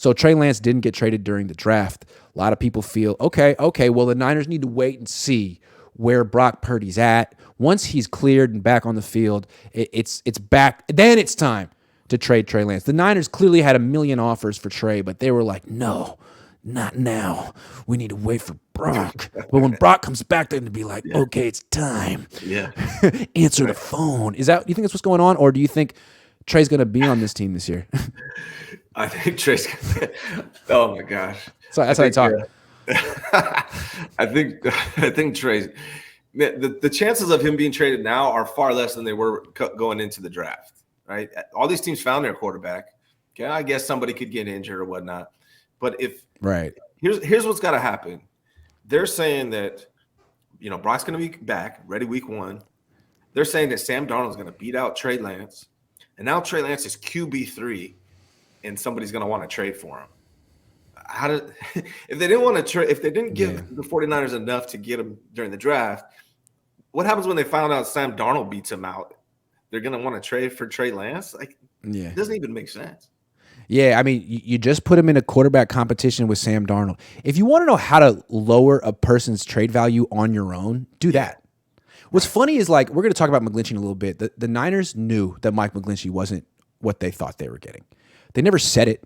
So Trey Lance didn't get traded during the draft. A lot of people feel, okay, well, the Niners need to wait and see where Brock Purdy's at. Once he's cleared and back on the field, it's back. Then it's time to trade Trey Lance. The Niners clearly had a million offers for Trey, but they were like, no, not now. We need to wait for Brock. But when Brock comes back, they're going to be like, okay, it's time. Yeah. Answer the phone. Do you think that's what's going on? Or do you think Trey's going to be on this team this year? I think Trey's oh my gosh. So that's how I talk. I think Trey's the chances of him being traded now are far less than they were going into the draft, right? All these teams found their quarterback. Okay, I guess somebody could get injured or whatnot. But here's what's got to happen. They're saying that, Brock's going to be back, ready week 1. They're saying that Sam Darnold is going to beat out Trey Lance. And now Trey Lance is QB3, and somebody's going to want to trade for him. If they didn't want to trade, if they didn't give the 49ers enough to get him during the draft, what happens when they found out Sam Darnold beats him out? They're going to want to trade for Trey Lance? It doesn't even make sense. Yeah, I mean, you just put him in a quarterback competition with Sam Darnold. If you want to know how to lower a person's trade value on your own, do that. What's funny is, we're going to talk about McGlinchey in a little bit. The Niners knew that Mike McGlinchey wasn't what they thought they were getting. They never said it.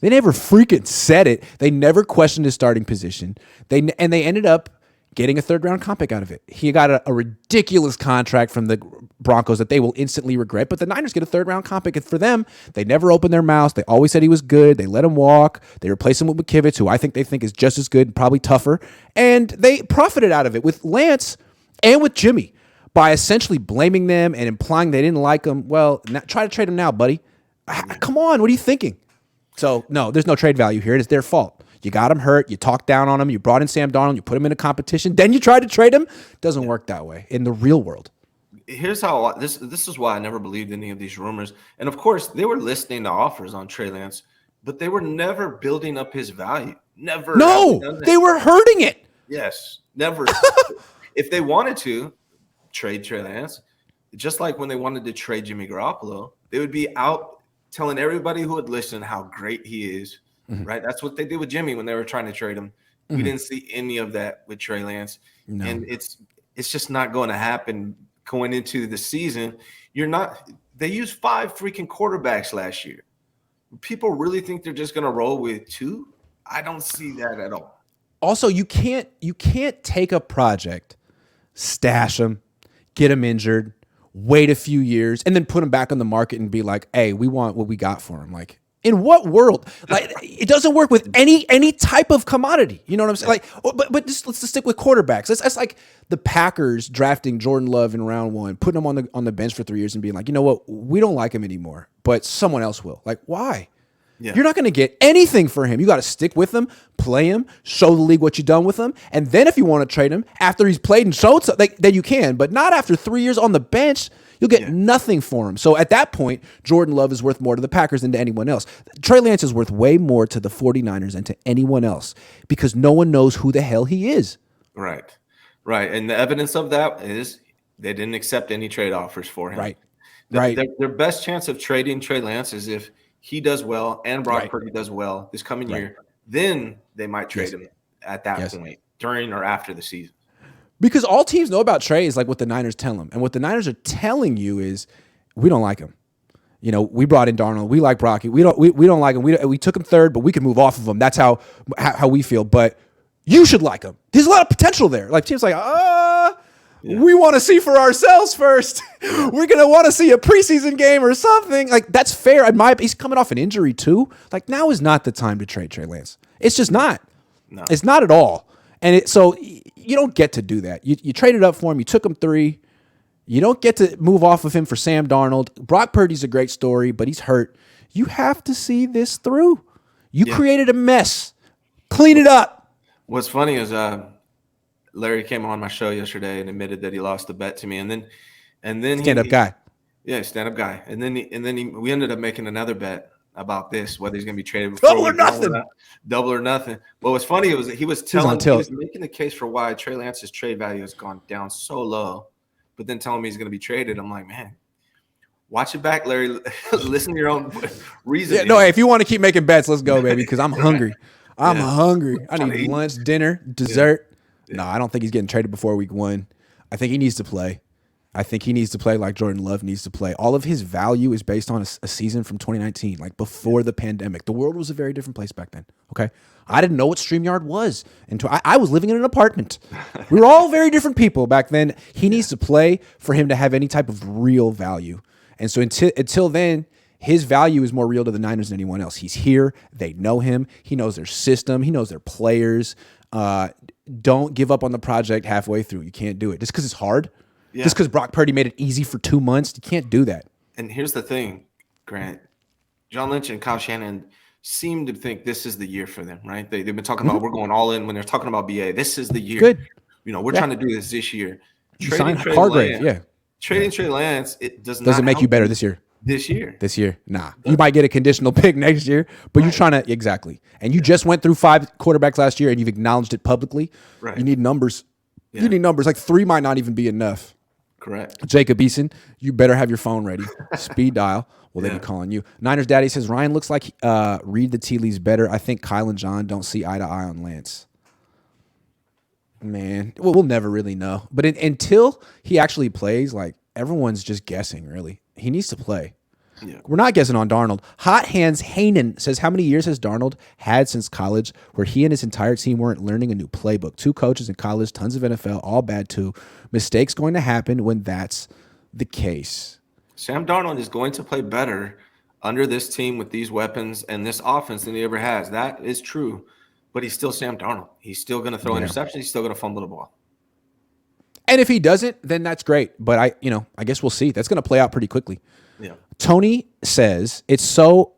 They never freaking said it. They never questioned his starting position. They ended up getting a third-round comp pick out of it. He got a ridiculous contract from the Broncos that they will instantly regret, but the Niners get a third-round comp pick. For them, they never opened their mouths. They always said he was good. They let him walk. They replaced him with McKivitz, who they think is just as good and probably tougher, and they profited out of it with Lance and with Jimmy by essentially blaming them and implying they didn't like him. Well, try to trade him now, buddy. Come on, what are you thinking? So, no, there's no trade value here. It's their fault. You got him hurt. You talked down on him. You brought in Sam Darnold. You put him in a competition. Then you tried to trade him. Doesn't work that way in the real world. Here's how this is why I never believed any of these rumors. And, of course, they were listening to offers on Trey Lance, but they were never building up his value. Never. No, they were hurting it. Yes, never. If they wanted to trade Trey Lance, just like when they wanted to trade Jimmy Garoppolo, they would be out telling everybody who would listen how great he is, right? That's what they did with Jimmy when they were trying to trade him. We didn't see any of that with Trey Lance. No. And it's just not going to happen going into the season. They used 5 freaking quarterbacks last year. People really think they're just going to roll with 2? I don't see that at all. Also, you can't take a project, stash them, get them injured, wait a few years, and then put him back on the market and be like, hey, we want what we got for him. In what world? It doesn't work with any type of commodity. You know what I'm saying? But just let's stick with quarterbacks. That's like the Packers drafting Jordan Love in round 1, putting him on the bench for 3 years and being like, you know what? We don't like him anymore, but someone else will. Why? Yeah. You're not going to get anything for him. You got to stick with him, play him, show the league what you've done with him, and then if you want to trade him after he's played and showed, then you can. But not after 3 years on the bench. You'll get nothing for him. So at that point, Jordan Love is worth more to the Packers than to anyone else. Trey Lance is worth way more to the 49ers than to anyone else because no one knows who the hell he is. Right. And the evidence of that is they didn't accept any trade offers for him. Right. Their best chance of trading Trey Lance is if he does well and Brock Purdy does well this coming year. Then they might trade him at that point during or after the season. Because all teams know about Trey is what the Niners tell them. And what the Niners are telling you is, we don't like him. We brought in Darnold. We like Brocky. We don't like him. We took him third, but we can move off of him. That's how we feel. But you should like him. There's a lot of potential there. Teams we want to see for ourselves first. We're going to want to see a preseason game or something. That's fair. He's coming off an injury too. Now is not the time to trade Trey Lance. It's just not. No. It's not at all. And so you don't get to do that. You traded up for him. You took him 3. You don't get to move off of him for Sam Darnold. Brock Purdy's a great story, but he's hurt. You have to see this through. You created a mess. Clean it up. What's funny is Larry came on my show yesterday and admitted that he lost the bet to me, and then stand-up guy. Yeah, stand-up guy. And then we ended up making another bet about this, whether he's going to be traded double or nothing. Double or nothing. What was funny was he was making the case for why Trey Lance's trade value has gone down so low, but then telling me he's going to be traded. I'm like, man, Watch it back, Larry. Listen to your own Yeah, reasoning. no, hey, if you want to keep making bets, let's go, baby, because I'm hungry. I'm Yeah. hungry. I Trying to need eat. lunch, dinner, dessert. Yeah. No, I don't think he's getting traded before week 1. I think he needs to play. I think he needs to play like Jordan Love needs to play. All of his value is based on a season from 2019, like before the pandemic. The world was a very different place back then. Okay. I didn't know what StreamYard was until I was living in an apartment. We were all very different people back then. He needs to play for him to have any type of real value. And so until then, his value is more real to the Niners than anyone else. He's here. They know him. He knows their system. He knows their players. Don't give up on the project halfway through. You can't do it. Just because it's hard. Yeah. Just because Brock Purdy made it easy for 2 months, you can't do that. And here's the thing, Grant. John Lynch and Kyle Shanahan seem to think this is the year for them, right? They've been talking about we're going all in when they're talking about BA. This is the year. Good. We're trying to do this year. Trading Hargrave, Trading Trey Lance, it doesn't make you better this year. This year. Nah. You might get a conditional pick next year, but you're trying to, exactly. And you just went through 5 quarterbacks last year and you've acknowledged it publicly. Right. You need numbers. Yeah. You need numbers. Like 3 might not even be enough. Correct. Jacob Eason, you better have your phone ready. Speed dial. Well, they be calling you. Niners Daddy says, Ryan looks like read the tea leaves better. I think Kyle and John don't see eye to eye on Lance. Man, we'll never really know. But until he actually plays, like, everyone's just guessing, really. He needs to play. Yeah. We're not guessing on Darnold. Hot Hands Hanen says, how many years has Darnold had since college where he and his entire team weren't learning a new playbook? 2 coaches in college, tons of NFL, all bad too. Mistakes going to happen when that's the case. Sam Darnold is going to play better under this team with these weapons and this offense than he ever has. That is true. But he's still Sam Darnold. He's still going to throw interceptions. He's still going to fumble the ball. And if he doesn't, then that's great. But I guess we'll see. That's going to play out pretty quickly. Yeah. Tony says it's so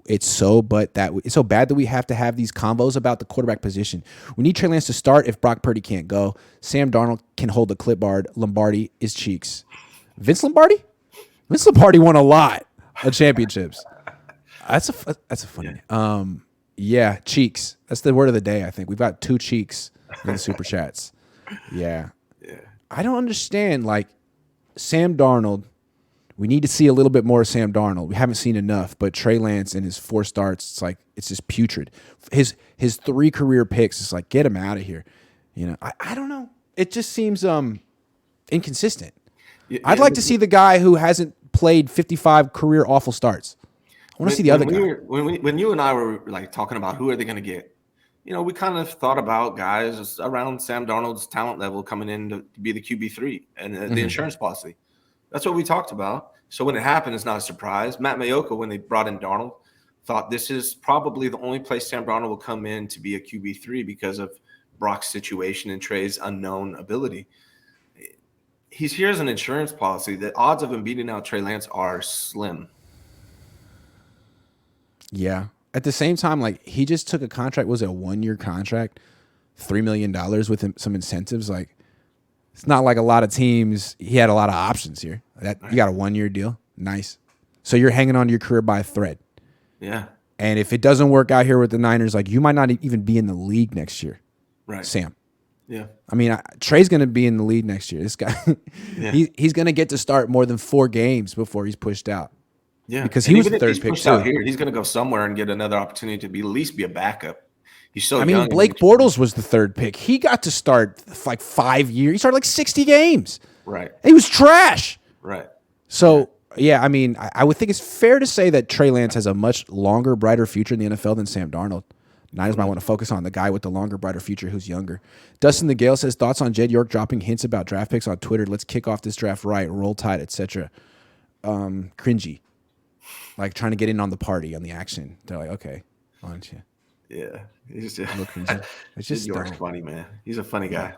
bad that we have to have these convos about the quarterback position. We need Trey Lance to start if Brock Purdy can't go. Sam Darnold can hold the clipboard. Lombardi is cheeks. Vince Lombardi? Vince Lombardi won a lot of championships. That's a funny name. Yeah, cheeks. That's the word of the day, I think. We've got 2 cheeks in the super chats. Yeah. I don't understand, like, Sam Darnold. We need to see a little bit more of Sam Darnold. We haven't seen enough, but Trey Lance in his 4 starts, it's just putrid. His 3 career picks, it's like, get him out of here. I don't know. It just seems inconsistent. I'd like to see the guy who hasn't played 55 career awful starts. I want to see the other guy. When you and I were like talking about who are they going to get, we kind of thought about guys around Sam Darnold's talent level coming in to be the QB3 and the insurance policy. That's what we talked about. So when it happened, it's not a surprise. Matt Mayoka, when they brought in Darnold, thought this is probably the only place Sam Darnold will come in to be a QB3 because of Brock's situation and Trey's unknown ability. He's here as an insurance policy. The odds of him beating out Trey Lance are slim. Yeah. At the same time, like, he just took a contract. Was it a 1-year contract? $3 million with some incentives. Like, it's not like a lot of teams. He had a lot of options here. You got a 1-year deal. Nice. So you're hanging on to your career by a thread. Yeah. And if it doesn't work out here with the Niners, like, you might not even be in the league next year. Right. Sam. Yeah. I mean, Trey's going to be in the league next year. This guy, he's going to get to start more than 4 games before he's pushed out. Yeah. Because he was the 3rd pick too. Out here, he's going to go somewhere and get another opportunity to at least be a backup. He's so young. I mean, Blake Bortles was the 3rd pick. He got to start like 5 years. He started like 60 games. Right. He was trash. Right. So, yeah, I mean, I would think it's fair to say that Trey Lance has a much longer, brighter future in the NFL than Sam Darnold. Niners might want to focus on the guy with the longer, brighter future who's younger. Dustin the Gale says, thoughts on Jed York dropping hints about draft picks on Twitter. Let's kick off this draft right. Roll Tide, etc. Cringy. Like trying to get in on the party, on the action. They're like, okay, why don't you? Yeah. He's just, it's just York's funny, man. He's a funny guy.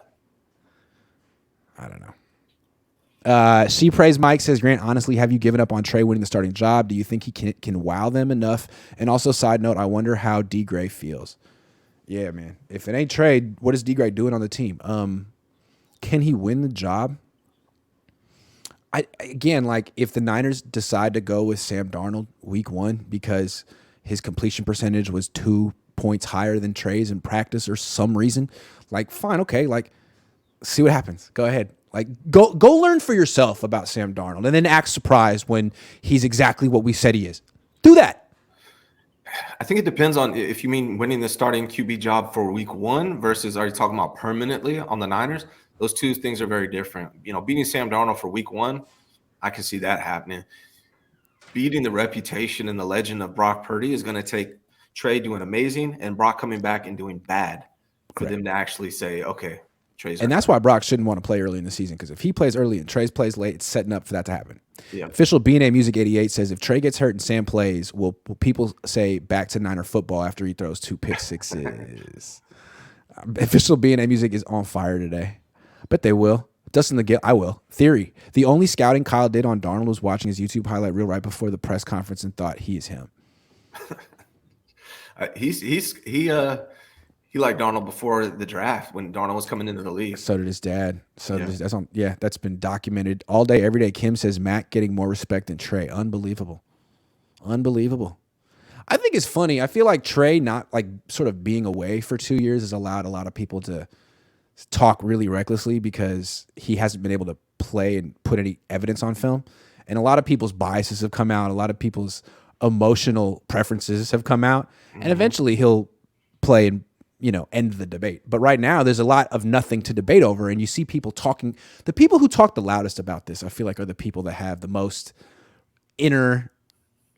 I don't know. She Praise Mike says, Grant, honestly, have you given up on Trey winning the starting job? Do you think he can wow them enough? And also, side note, I wonder how D. Gray feels. Yeah, man. If it ain't Trey, what is D. Gray doing on the team? Can he win the job? Again, like, if the Niners decide to go with Sam Darnold week 1 because his completion percentage was 2 points higher than Trey's in practice or some reason, like, fine, okay, like, see what happens. Go ahead. Like, go learn for yourself about Sam Darnold and then act surprised when he's exactly what we said he is. Do that. I think it depends on if you mean winning the starting QB job for week 1 versus are you talking about permanently on the Niners? Those two things are very different. Beating Sam Darnold for week 1, I can see that happening. Beating the reputation and the legend of Brock Purdy is going to take Trey doing amazing and Brock coming back and doing bad for them to actually say, okay, Trey's. And that's why Brock shouldn't want to play early in the season, because if he plays early and Trey plays late, it's setting up for that to happen. Yeah. Official B&A Music 88 says if Trey gets hurt and Sam plays, will people say back to Niner football after he throws 2 pick sixes? Official B&A Music is on fire today. Bet they will. Dustin the Gill, I will. Theory. The only scouting Kyle did on Darnold was watching his YouTube highlight reel right before the press conference and thought he is him. He liked Darnold before the draft when Darnold was coming into the league. So did his dad. That's been documented all day, every day. Kim says Matt getting more respect than Trey. Unbelievable. I think it's funny. I feel like Trey not like sort of being away for 2 years has allowed a lot of people to talk really recklessly because he hasn't been able to play and put any evidence on film. And a lot of people's biases have come out. A lot of people's emotional preferences have come out. Mm-hmm. And eventually he'll play and, end the debate. But right now there's a lot of nothing to debate over. And you see people talking. The people who talk the loudest about this, I feel like, are the people that have the most inner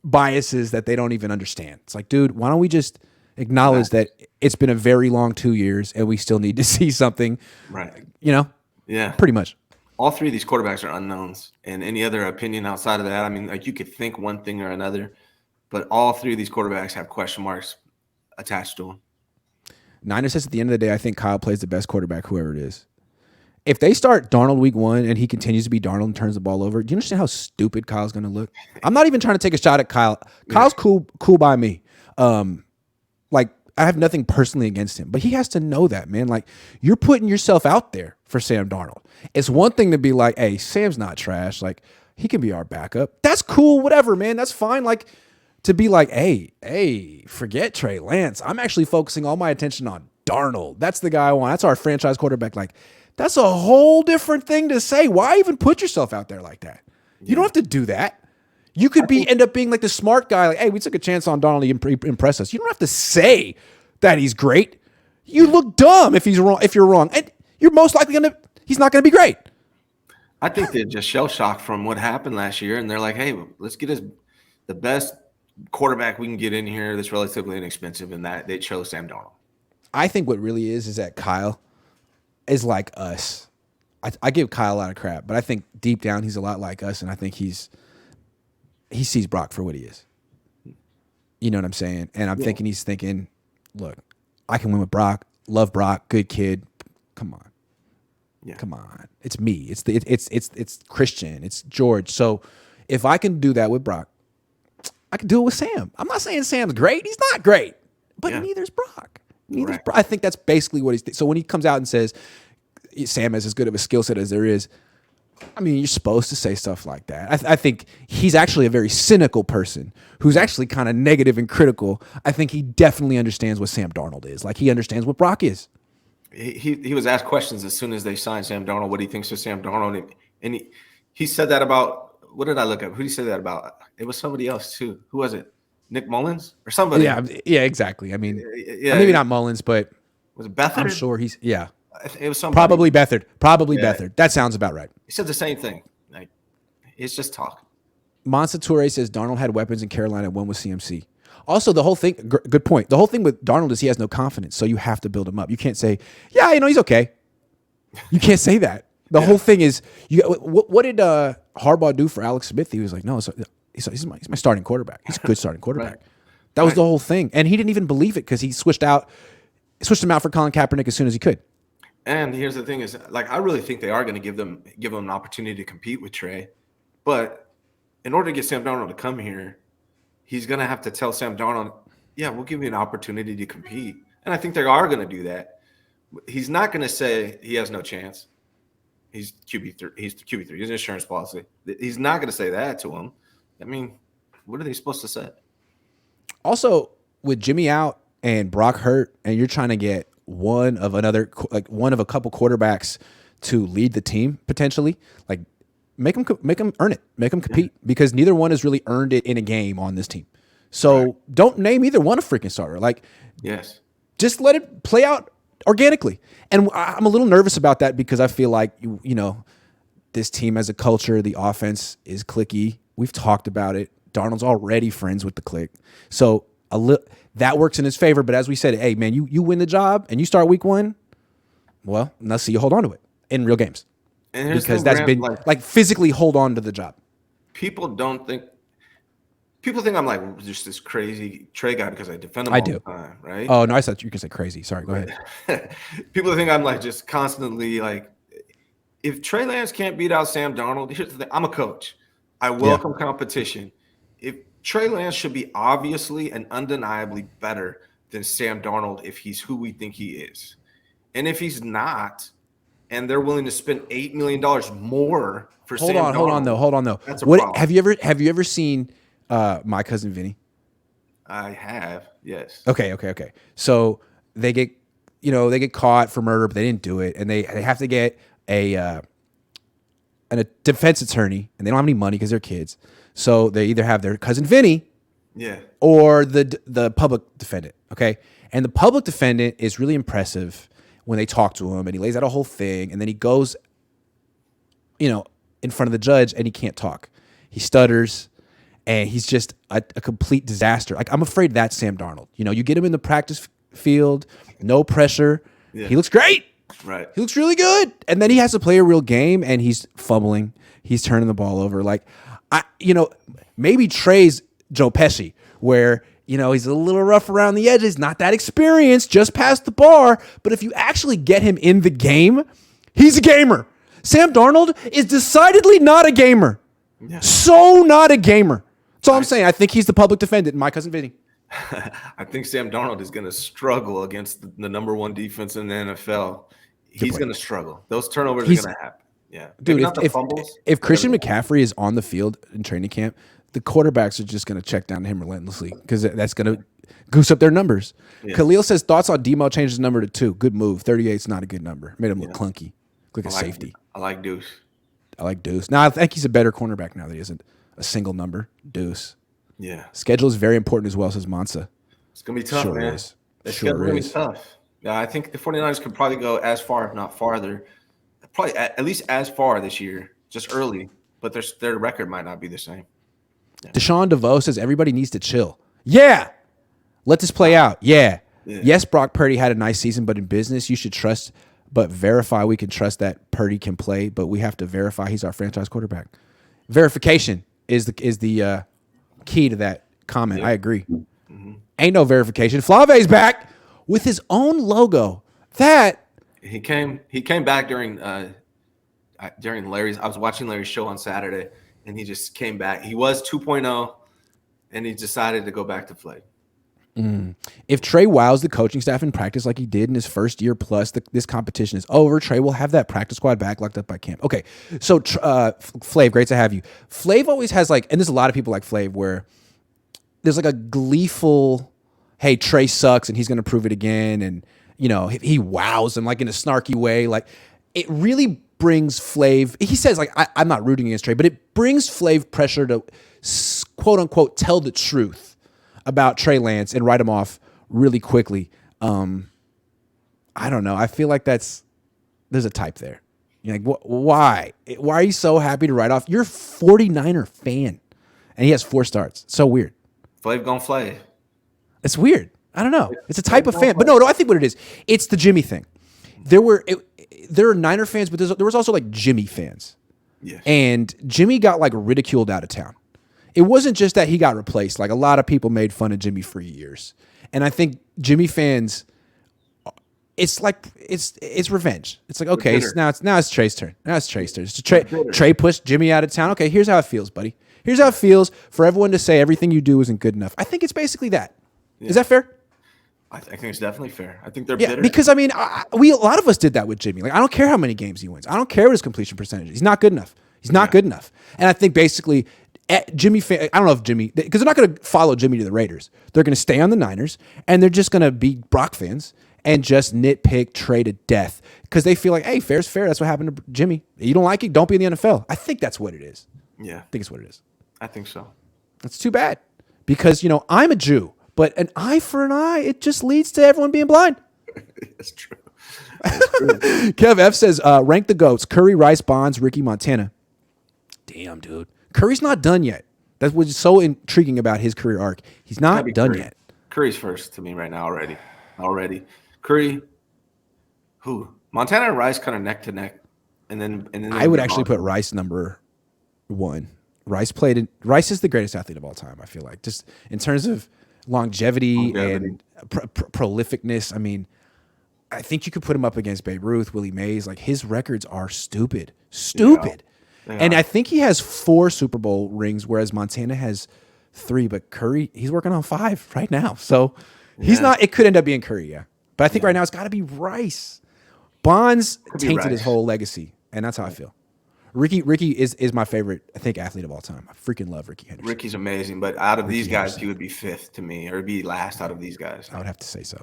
biases that they don't even understand. It's like, dude, why don't we just acknowledge that it's been a very long 2 years and we still need to see something, right? Yeah, pretty much. All three of these quarterbacks are unknowns, and any other opinion outside of that, I mean, like you could think one thing or another, but all three of these quarterbacks have question marks attached to them. Niner says at the end of the day, I think Kyle plays the best quarterback, whoever it is. If they start Darnold week 1 and he continues to be Darnold and turns the ball over, do you understand how stupid Kyle's going to look? I'm not even trying to take a shot at Kyle. Kyle's cool by me. I have nothing personally against him, but he has to know that, man. Like, you're putting yourself out there for Sam Darnold. It's one thing to be like, hey, Sam's not trash. Like, he can be our backup. That's cool, whatever, man. That's fine. Like, to be like, hey, forget Trey Lance. I'm actually focusing all my attention on Darnold. That's the guy I want. That's our franchise quarterback. Like, that's a whole different thing to say. Why even put yourself out there like that? You don't have to do that. You could end up being like the smart guy, like, hey, we took a chance on Darnold, he impressed us. You don't have to say that he's great. You look dumb if you're wrong. And you're most likely he's not gonna be great. I think they're just shell shocked from what happened last year, and they're like, hey, let's get the best quarterback we can get in here that's relatively inexpensive, and that they chose Sam Darnold. I think what really is that Kyle is like us. I give Kyle a lot of crap, but I think deep down he's a lot like us, and I think he sees Brock for what he is. You know what I'm saying? And I'm thinking he's thinking, look, I can win with Brock. Love Brock. Good kid. Come on. Yeah. Come on. It's me. It's Christian. It's George. So if I can do that with Brock, I can do it with Sam. I'm not saying Sam's great. He's not great. But neither's Brock. I think that's basically what he's. So when he comes out and says Sam has as good of a skill set as there is, I mean, you're supposed to say stuff like that. I think he's actually a very cynical person who's actually kind of negative and critical. I think he definitely understands what Sam Darnold is. Like, he understands what Brock is. He was asked questions as soon as they signed Sam Darnold, what he thinks of Sam Darnold. And he said that about, what did I look up? Who did he say that about? It was somebody else too. Who was it? Nick Mullins or somebody? Yeah, exactly. I mean, maybe not Mullins, but was it Beathard? I'm sure he's, It was somebody. Probably Beathard. Beathard. That sounds about right. He said the same thing. Like, it's just talk. Monsa Toure says Darnold had weapons in Carolina and one with CMC. Also, the whole thing, good point. The whole thing with Darnold is he has no confidence, so you have to build him up. You can't say, he's okay. You can't say that. The whole thing is, what did Harbaugh do for Alex Smith? He was like, no, he's my starting quarterback. He's a good starting quarterback. Right. That was the whole thing. And he didn't even believe it because he switched him out for Colin Kaepernick as soon as he could. And here's the thing is, like, I really think they are going to give him an opportunity to compete with Trey. But in order to get Sam Darnold to come here, he's going to have to tell Sam Darnold, we'll give you an opportunity to compete. And I think they are going to do that. He's not going to say he has no chance. He's QB3. He's QB3. He's an insurance policy. He's not going to say that to him. I mean, what are they supposed to say? Also, with Jimmy out and Brock hurt, and you're trying to get one of a couple quarterbacks to lead the team potentially, like make them earn it, make them compete because neither one has really earned it in a game on this team. So don't name either one a freaking starter. Like, just let it play out organically. And I'm a little nervous about that because I feel like, you know, this team as a culture, the offense is cliquey. We've talked about it. Darnold's already friends with the clique. So that works in his favor. But as we said, hey, man, you win the job and you start week 1, well, let's see you hold on to it in real games. And because that's been like physically hold on to the job. People think I'm like just this crazy Trey guy because I defend him all the time, right? Oh, no, I thought you could say crazy. Sorry, go ahead. People think I'm like just constantly like, if Trey Lance can't beat out Sam Darnold, here's the thing. I'm a coach. I welcome competition. If Trey Lance should be obviously and undeniably better than Sam Darnold if he's who we think he is. And if he's not, and they're willing to spend $8 million more for Sam Darnold. Hold on though. That's a problem. Have you ever seen My Cousin Vinny? I have, yes. Okay. So they get caught for murder, but they didn't do it, and they have to get a defense attorney, and they don't have any money because they're kids. So they either have their cousin Vinny, or the public defendant. Okay, and the public defendant is really impressive when they talk to him, and he lays out a whole thing, and then he goes, in front of the judge, and he can't talk. He stutters. And he's just a complete disaster. Like, I'm afraid that's Sam Darnold. You get him in the practice field, no pressure. Yeah. He looks great. Right. He looks really good. And then he has to play a real game, and he's fumbling. He's turning the ball over. Like, maybe Trey's Joe Pesci, where, he's a little rough around the edges, not that experienced, just past the bar. But if you actually get him in the game, he's a gamer. Sam Darnold is decidedly not a gamer. Yeah. So not a gamer. That's all I'm saying. I think he's the public defendant, My Cousin Vinny. I think Sam Darnold is going to struggle against the number 1 defense in the NFL. He's going to struggle. Those turnovers are going to happen. Yeah. Dude, if Christian McCaffrey is on the field in training camp, the quarterbacks are just going to check down to him relentlessly because that's going to goose up their numbers. Yeah. Khalil says, thoughts on Demo changed his number to 2. Good move. 38 is not a good number. Made him look clunky. Look at safety. I like Deuce. Now, I think he's a better cornerback now that he isn't a single number. Deuce. Yeah. Schedule is very important as well, says Mansa. It's going to be tough, man. It's going to be tough. Yeah, I think the 49ers could probably go as far, if not farther. Probably at least as far this year, just early. But their record might not be the same. Yeah. Deshaun DeVoe says everybody needs to chill. Yeah. Let this play out. Yeah. Yes, Brock Purdy had a nice season, but in business, you should trust – but verify we can trust that Purdy can play, but we have to verify he's our franchise quarterback. Verification is the key to that comment. Yeah. I agree. Mm-hmm. Ain't no verification. Flave's back with his own logo. That he came back during Larry's. I was watching Larry's show on Saturday, and he just came back. He was 2.0, and he decided to go back to Flav. If Trey wows the coaching staff in practice like he did in his first year plus, this competition is over. Trey will have that practice squad back locked up by camp. Okay, so Flav, great to have you. Flav always has and there's a lot of people like Flav where there's like a gleeful, hey, Trey sucks and he's going to prove it again. And, he wows him like in a snarky way. Like, it really brings Flav, he says I'm not rooting against Trey, but it brings Flav pressure to quote unquote tell the truth about Trey Lance and write him off really quickly. I don't know. I feel like there's a type there. You're like, why? Why are you so happy to write off? You're a 49er fan, and he has 4 starts. So weird. Flav gon' Flav. It's weird. I don't know. It's a type of fan. But no, I think what it is, it's the Jimmy thing. There are Niner fans, but there was also Jimmy fans. Yes. And Jimmy got ridiculed out of town. It wasn't just that he got replaced. A lot of people made fun of Jimmy for years. And I think Jimmy fans, it's revenge. It's okay, now it's Trey's turn. Now it's Trey's turn. Trey pushed Jimmy out of town. Okay, here's how it feels, buddy. Here's how it feels for everyone to say everything you do isn't good enough. I think it's basically that. Yeah. Is that fair? I think it's definitely fair. I think they're bitter. Because a lot of us did that with Jimmy. I don't care how many games he wins. I don't care what his completion percentage is. He's not good enough. Good enough. And I think basically Jimmy fan, I don't know if Jimmy, because they're not going to follow Jimmy to the Raiders. They're going to stay on the Niners, and they're just going to be Brock fans. and just nitpick Trey to death because they feel like, hey, fair's fair. That's what happened to Jimmy. You don't like it? Don't be in the NFL. I think that's what it is. Yeah. I think it's what it is. I think so. That's too bad because, I'm a Jew, but an eye for an eye, it just leads to everyone being blind. That's true. Kev F says, rank the GOATs, Curry, Rice, Bonds, Ricky, Montana. Damn, dude. Curry's not done yet. That's what's so intriguing about his career arc. He's not done yet. Curry's first to me right now already. Curry, who? Montana and Rice kind of neck to neck. And then I would actually put Rice number 1. Rice is the greatest athlete of all time, I feel like. Just in terms of longevity. And prolificness. I mean, I think you could put him up against Babe Ruth, Willie Mays. Like, his records are stupid. Yeah. And I think he has 4 Super Bowl rings, whereas Montana has 3. But Curry, he's working on 5 right now. So he's not. It could end up being Curry, yeah. But I think right now it's got to be Rice. Bonds tainted his whole legacy, and that's how I feel. Ricky is my favorite, I think, athlete of all time. I freaking love Ricky Henderson. Ricky's amazing, but out of these guys, he would be 5th to me, or be last out of these guys. I would have to say so.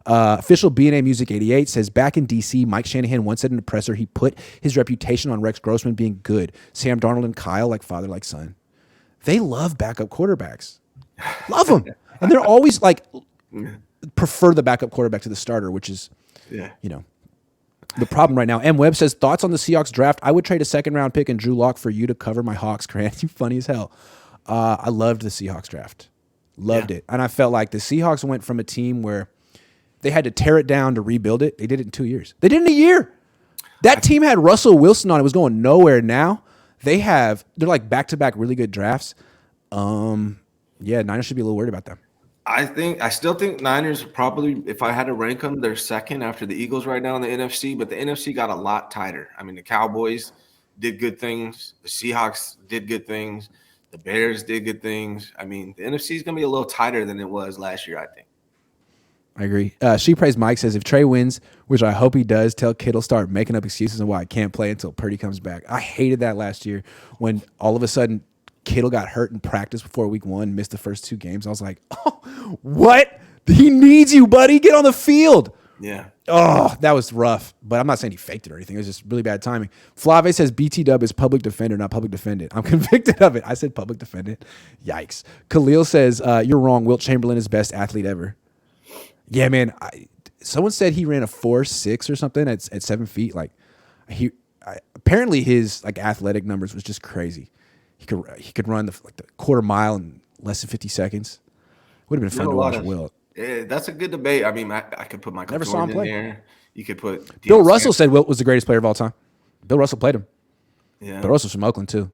Official B&A Music 88 says, back in D.C., Mike Shanahan once said in the presser he put his reputation on Rex Grossman being good. Sam Darnold and Kyle like father, like son. They love backup quarterbacks. Love them. And they're always like, prefer the backup quarterback to the starter, which is, the problem right now. M. Webb says, thoughts on the Seahawks draft? I would trade a 2nd-round pick and Drew Lock for you to cover my Hawks, Grant. You funny as hell. I loved the Seahawks draft. Loved it. And I felt like the Seahawks went from a team where they had to tear it down to rebuild it. They did it in 2 years. They did it in a year. That team had Russell Wilson on. It was going nowhere. Now they're like back-to-back really good drafts. Niners should be a little worried about them. I still think Niners probably, if I had to rank them, they're 2nd after the Eagles right now in the NFC, but the NFC got a lot tighter. I mean, the Cowboys did good things. The Seahawks did good things. The Bears did good things. I mean, the NFC is going to be a little tighter than it was last year, I think. I agree. She Prays Mike says, if Trey wins, which I hope he does, tell Kittle start making up excuses on why I can't play until Purdy comes back. I hated that last year when all of a sudden Kittle got hurt in practice before week 1, missed the first 2 games. I was like, oh, what? He needs you, buddy. Get on the field. Yeah. Oh, that was rough. But I'm not saying he faked it or anything. It was just really bad timing. Flave says BT Dub is public defender, not public defendant. I'm convicted of it. I said public defendant. Yikes. Khalil says, you're wrong. Wilt Chamberlain is best athlete ever. Yeah, man. Someone said he ran a 4.6 or something at 7 feet. Like, apparently his like athletic numbers was just crazy. He could run the quarter mile in less than 50 seconds. Would have been fun to watch Wilt. Yeah, that's a good debate. I mean, I could put Michael Jordan in there. You could put Bill Russell said Wilt was the greatest player of all time. Bill Russell played him. Yeah. Bill Russell's from Oakland too.